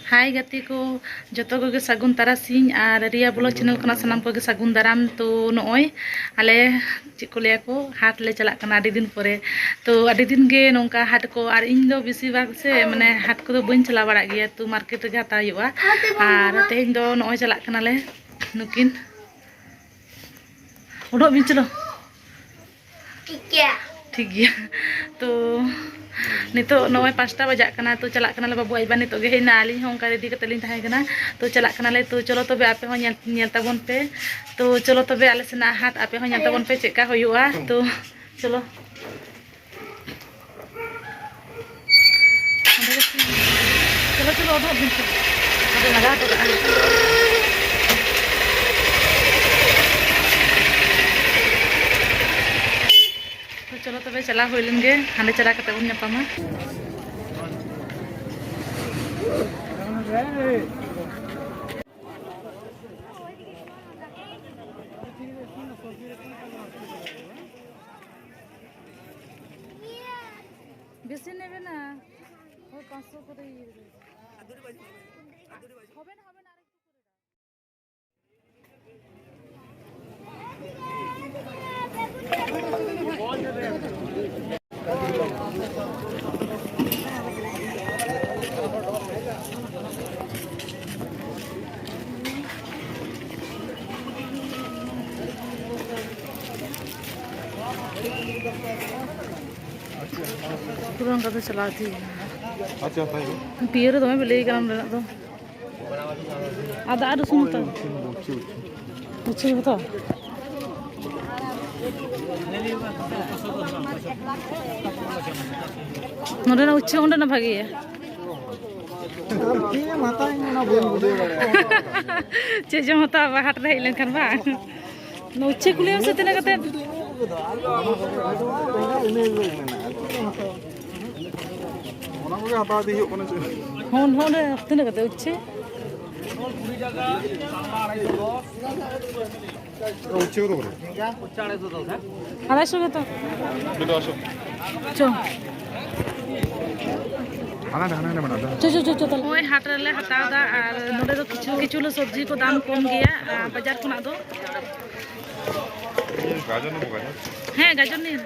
हाय गति को जतो को सगुन तारासिंह और रिया ब्लॉग चैनल कना सनाम को सगुन दाराम। तो नॉय आले चेक को लिया को हाट ले चला कना आदि दिन परे तो आदि दिन गे नोंका हाट को और इन दो बेसी भाग से माने हाट को बइन चला बड़ा गया तो मार्केट गे हता हुआ और तेहेन दो नॉय चला कना ले नुकिन उडो बिन चलो ठीक गया। तो नितो नॉय 5टा बजा कना तो चला कना ले बाबू आइबा नितो गे हेना आली हों का रेडी कते लिन थाहे कना तो चला कना ले। तो चलो तबे आपे हो नेल ताबन पे तो चलो तबे आले सेना हाट आपे हो नेल ताबन पे चेका होयुआ। तो चलो चलो चलो उडो बिन चलो लगा तो चलो तबे चला होइलनगे हांडे चला कते उन नपामा। बेसी नेबे ना ओय 500 করে হবে না হবে না पुरान का तो चला थी। अच्छा भाई पियर तो मैं ले गरम रहना तो आधा आधा सुनता कुछ बता नोरे ना उच्च उन्डे ना भागी है चे जो होता हाट रही लेखन बा नो उच्च कुले से तना कते होन होन तना कते उच्च আড়াইশো কত ওই হাটরে হাতাওদা আর নোডে তো কিছু কিছু সবজি কো দাম কম গিয়া বাজার কোনা দো গাজর নেবো গাজর হ্যাঁ গাজর নিন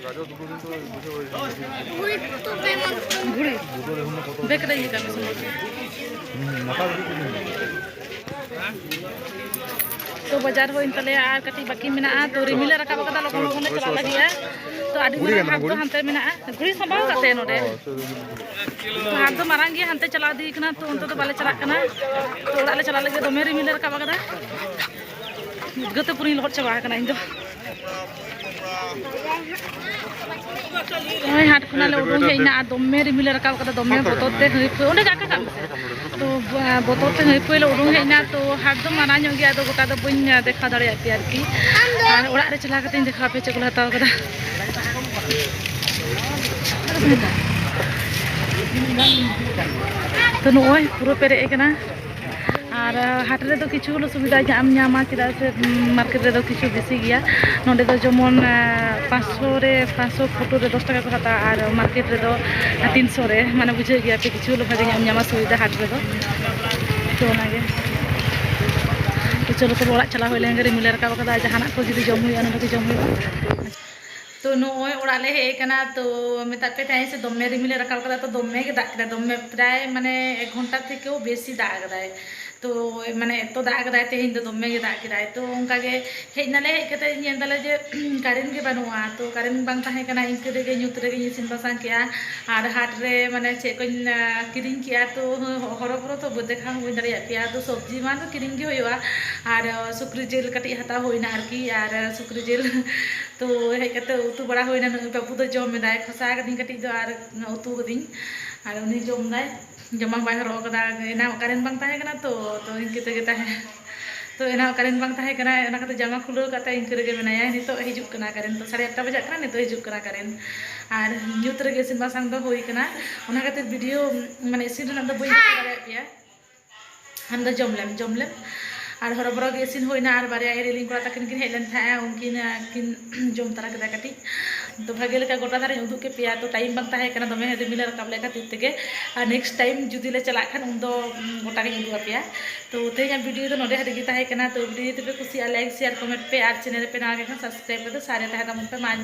গাজর দুটো দিন তো বুঝে ওই তো বেমন ঘুরে বেকরে ই কামে সমস্যা মাথা तो बाजार हो तले और कटी बाकी मेना तो रिमिल रकाब कदा लोगन लोगन चला लगी तो आदि हाथ तो हंते मेना घुड़ी संभाव काते नोडे तो हाथ तो मारांग गया हंते चला दी कना तो उनतो तो बाले चला कना तो ओडाले चला लगे तो मेरी रिमिल रकाब कदा गते पुरी लहट चबा कना इन दो ओय हाट खुना ले उडुं हेना दमे रिमिल रकाब कदा दमे बोतोते हई ओंडे जाके काम तो बोतोते हई पहिले उडुं हेना तो हाट दो मारा ᱧᱚᱜ गया तो गोटा दो बइन देखा दाड़े आती आरकी और ओड़ा रे चला कते देखा पे चेक हताव कदा तो नोय पूरा पेरे कना और हाट रे तो किछु हलो सुविधा जाम नामा चेदा से मार्केट रे तो किछु बेसी गया नोडे तो जमन 500 रे 500 फोटो रे 10 टाका को हता और मार्केट रे तो 300 रे माने बुझे गया पे किछु हलो भागे जाम नामा सुविधा हाट रे तो नागे तो चलो तो ओड़ा चला होइले गे रिमिल रकाब कदा जहाना को जुदी जम हुई अनु जम हुई तो नोय ओड़ा ले हे कना तो मेता पे टाइम से दमे रिमिल रकाब कदा तो दमे के दाग कदा दमे प्राय माने 1 घंटा थेकेও बेसी दाग कदाय तो माने तो दाग कदाय तेहिन तो दमे के दाग कदाय तो उनका के हेजनाले हे कते नेंदाले जे कारेंट के बनुआ तो कारेंट बांग ताहे कना इनके रे न्यूत रे इसिन बासां किया और हाट रे माने चे को किरिंग किया तो हरबरो तो देखा हो दाड़िया पिया तो सब्जी मा तो किरिंग के होइवा और सुक्री जेल कटी हता होइना आरकी और सुक्री जेल तो हे कते उतु बड़ा होइना बाबू तो जम दाय खसा कदी कटी दो और उतु कदी और उनी जम दाय जमा बाय हरो कदा एना कारेंट बांग ताहे कना तो इनके तेगे ताहे तो एना कारेंट बांग ताहे कना एना कते जमा खुलो कते इनके रेगे मेनाया नितो हिजुक कना कारेंट तो 8:30 बजा कना नितो हिजुक कना कारेंट और न्यूत रेगे इसिन बासांग दो होई कना ओना कते वीडियो माने इसिन रना दो बई दाड़े पिया हम दो जमलेम और हरबरा गे इसिन होना और बारे एरिलिंग करा तकिन किन हेलन था उनकिन किन जम तरा के कटी तो भागे लेका गोटा धारे उदू के पेया तो टाइम बंग ताहे कना दमे हेदे मिले रकाब लेका तीते और नेक्स्ट टाइम जुदी ले चला खान उन दो गोटा के उदू पेया तो तेज वीडियो तो नोडे हेदे ताहे कना तो वीडियो पे कुछ लाइक शेयर कमेंट पे और चैनल पे ना सब्सक्राइब कर सारे ताहे तम पे मा